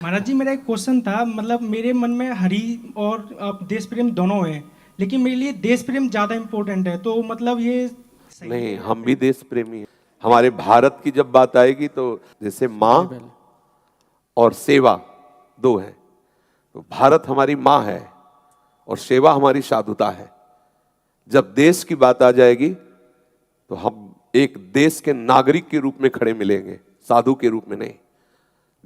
महाराज जी, मेरा एक क्वेश्चन था। मतलब मेरे मन में हरि और देश प्रेम दोनों है, लेकिन मेरे लिए देश प्रेम ज़्यादा इम्पोर्टेंट है। तो मतलब ये सही है नहीं, या हम भी फिर? देश प्रेमी हैं। हमारे भारत की जब बात आएगी तो जैसे माँ और सेवा दो हैं। तो भारत हमारी माँ है और सेवा हमारी साधुता है। जब देश की बात आ जाएगी तो हम एक देश के नागरिक के रूप में खड़े मिलेंगे, साधु के रूप में नहीं।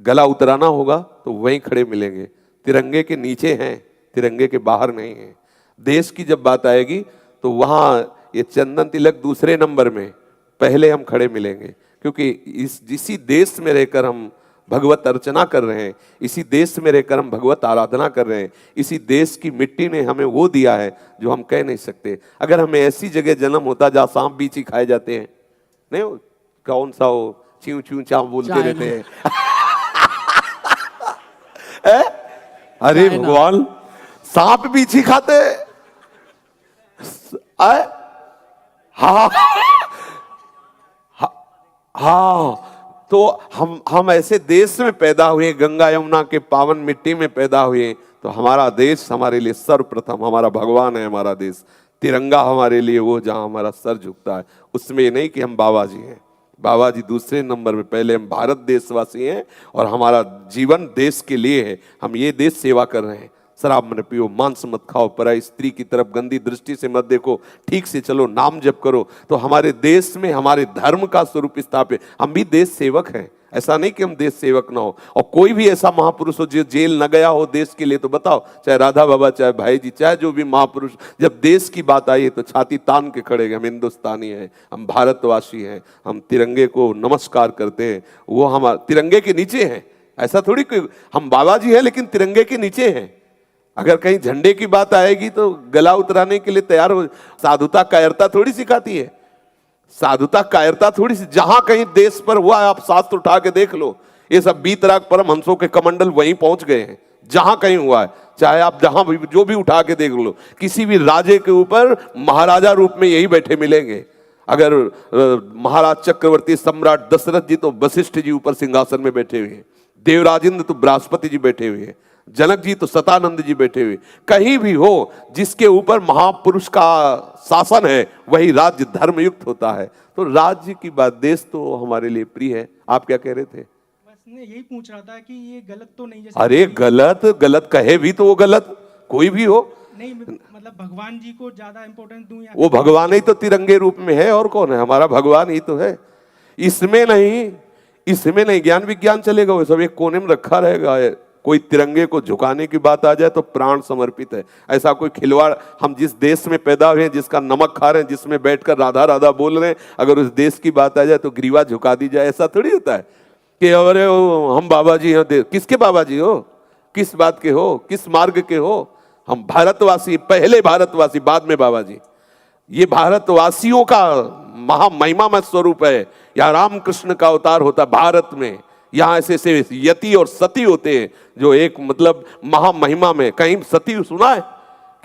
गला उतराना होगा तो वहीं खड़े मिलेंगे। तिरंगे के नीचे हैं, तिरंगे के बाहर नहीं है। देश की जब बात आएगी तो वहां ये चंदन तिलक दूसरे नंबर में, पहले हम खड़े मिलेंगे। क्योंकि इसी देश में रहकर हम भगवत अर्चना कर रहे हैं, इसी देश में रहकर हम भगवत आराधना कर रहे हैं। इसी देश की मिट्टी ने हमें वो दिया है जो हम कह नहीं सकते। अगर हमें ऐसी जगह जन्म होता जहाँ सांप बीची खाए जाते हैं, नहीं हो, कौन सा हो, च्यू च्यू चाव बोलते रहते हैं अरे भगवान, सांप बीछी खाते आए? हाँ हाँ, तो हम ऐसे देश में पैदा हुए, गंगा यमुना के पावन मिट्टी में पैदा हुए। तो हमारा देश हमारे लिए सर्वप्रथम, हमारा भगवान है हमारा देश। तिरंगा हमारे लिए वो जहां हमारा सर झुकता है। उसमें ये नहीं कि हम बाबा जी हैं, बाबा जी दूसरे नंबर में, पहले हम भारत देशवासी हैं और हमारा जीवन देश के लिए है। हम ये देश सेवा कर रहे हैं। शराब मत पियो, मांस मत खाओ, पराई स्त्री की तरफ गंदी दृष्टि से मत देखो, ठीक से चलो, नाम जप करो। तो हमारे देश में हमारे धर्म का स्वरूप स्थापित। हम भी देश सेवक हैं, ऐसा नहीं कि हम देश सेवक ना हो। और कोई भी ऐसा महापुरुष हो जो जेल न गया हो देश के लिए, तो बताओ, चाहे राधा बाबा, चाहे भाई जी, चाहे जो भी महापुरुष, जब देश की बात आई तो छाती तान के खड़े गए। हम हिंदुस्तानी हैं, हम भारतवासी हैं, हम तिरंगे को नमस्कार करते हैं। वो हम तिरंगे के नीचे हैं। ऐसा थोड़ी कि हम बाबा जी हैं लेकिन तिरंगे के नीचे हैं। अगर कहीं झंडे की बात आएगी तो गला उतराने के लिए तैयार हो। साधुता कायरता थोड़ी सिखाती है, साधुता कायरता थोड़ी सी। जहां कहीं देश पर हुआ है, आप शास्त्र उठा के देख लो, ये सब बीतराग परमहंसों के कमंडल वहीं पहुंच गए हैं जहां कहीं हुआ है। चाहे आप जहां भी जो भी उठा के देख लो, किसी भी राजे के ऊपर महाराजा रूप में यही बैठे मिलेंगे। अगर महाराज चक्रवर्ती सम्राट दशरथ जी तो वशिष्ठ जी ऊपर सिंहासन में बैठे हुए हैं, देवराजेंद्र तो बृहस्पति जी बैठे हुए हैं, जनक जी तो सतानंद जी बैठे हुए। कहीं भी हो जिसके ऊपर महापुरुष का शासन है, वही राज्य धर्मयुक्त होता है। तो राज्य की बात, देश तो हमारे लिए प्रिय है। आप क्या कह रहे थे? बस मैं यही पूछ रहा था कि ये गलत तो नहीं? जैसे अरे गलत, गलत कहे भी तो वो गलत, कोई भी हो। नहीं, मतलब भगवान जी को ज्यादा इम्पोर्टेंस दूं या? वो भगवान ही तो तिरंगे रूप में है, और कौन है? हमारा भगवान ही तो है। इसमें नहीं, इसमें नहीं ज्ञान विज्ञान चलेगा, वो सब एक कोने में रखा रहेगा। कोई तिरंगे को झुकाने की बात आ जाए तो प्राण समर्पित है। ऐसा कोई खिलवाड़, हम जिस देश में पैदा हुए हैं, जिसका नमक खा रहे हैं, जिसमें बैठकर राधा राधा बोल रहे हैं, अगर उस देश की बात आ जाए तो ग्रीवा झुका दी जाए, ऐसा थोड़ी होता है कि अरे हम बाबा जी हैं। किसके बाबा जी हो? किस बात के हो? किस मार्ग के हो? हम भारतवासी, पहले भारतवासी, बाद में बाबा जी। ये भारतवासियों का महामहिमा स्वरूप है। यहाँ रामकृष्ण का अवतार होता है भारत में। यहाँ ऐसे ऐसे यति और सती होते हैं जो एक मतलब महामहिमा में। कहीं सती सुना है?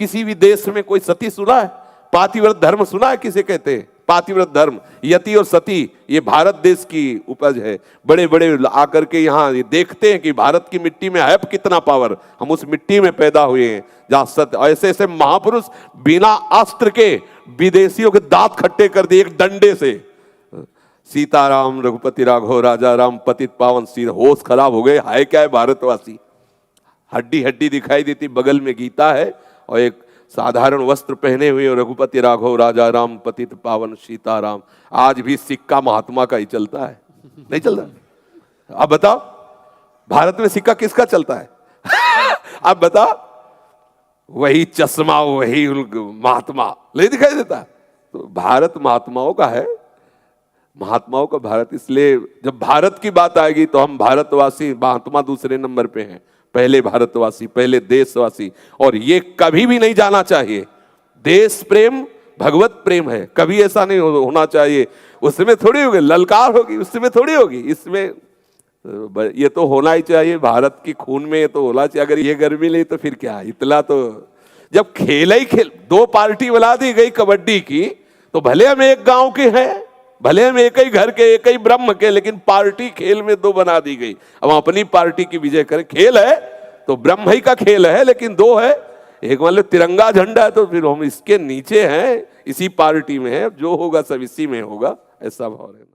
किसी भी देश में कोई सती सुना है? पातिव्रत धर्म सुना है किसे कहते हैं? पातिव्रत धर्म, यति और सती, ये भारत देश की उपज है। बड़े बड़े आकर के यहाँ देखते हैं कि भारत की मिट्टी में है कितना पावर। हम उस मिट्टी में पैदा हुए हैं जहाँ सत्य, ऐसे ऐसे महापुरुष बिना अस्त्र के विदेशियों के दांत खट्टे कर दिए एक डंडे से। सीताराम रघुपति राघव राजा राम पतित पावन सीर। होश खराब हो गए। हाय क्या है भारतवासी? हड्डी हड्डी दिखाई देती, बगल में गीता है और एक साधारण वस्त्र पहने हुए रघुपति राघव राजा राम पतित पावन सीताराम। आज भी सिक्का महात्मा का ही चलता है, नहीं चलता? अब बताओ भारत में सिक्का किसका चलता है? अब बताओ, वही चश्मा, वही महात्मा नहीं दिखाई देता? तो भारत महात्माओं का है, महात्माओं का भारत। इसलिए जब भारत की बात आएगी तो हम भारतवासी, महात्मा दूसरे नंबर पे हैं, पहले भारतवासी, पहले देशवासी। और ये कभी भी नहीं जाना चाहिए। देश प्रेम भगवत प्रेम है, कभी ऐसा नहीं होना चाहिए। उसमें थोड़ी होगी ललकार होगी, उसमें थोड़ी होगी। इसमें ये तो होना ही चाहिए, भारत की खून में ये तो होना चाहिए। अगर ये गर्मी नहीं तो फिर क्या? इतना तो जब खेल ही खेल, दो पार्टी बना दी गई कबड्डी की, तो भले हम एक गांव के हैं, भले हम एक ही घर के, एक ही ब्रह्म के, लेकिन पार्टी खेल में दो बना दी गई। अब हम अपनी पार्टी की विजय करें। खेल है तो ब्रह्म ही का खेल है, लेकिन दो है। एक मान लो तिरंगा झंडा है तो फिर हम इसके नीचे हैं, इसी पार्टी में है, जो होगा सब इसी में होगा, ऐसा भाव है।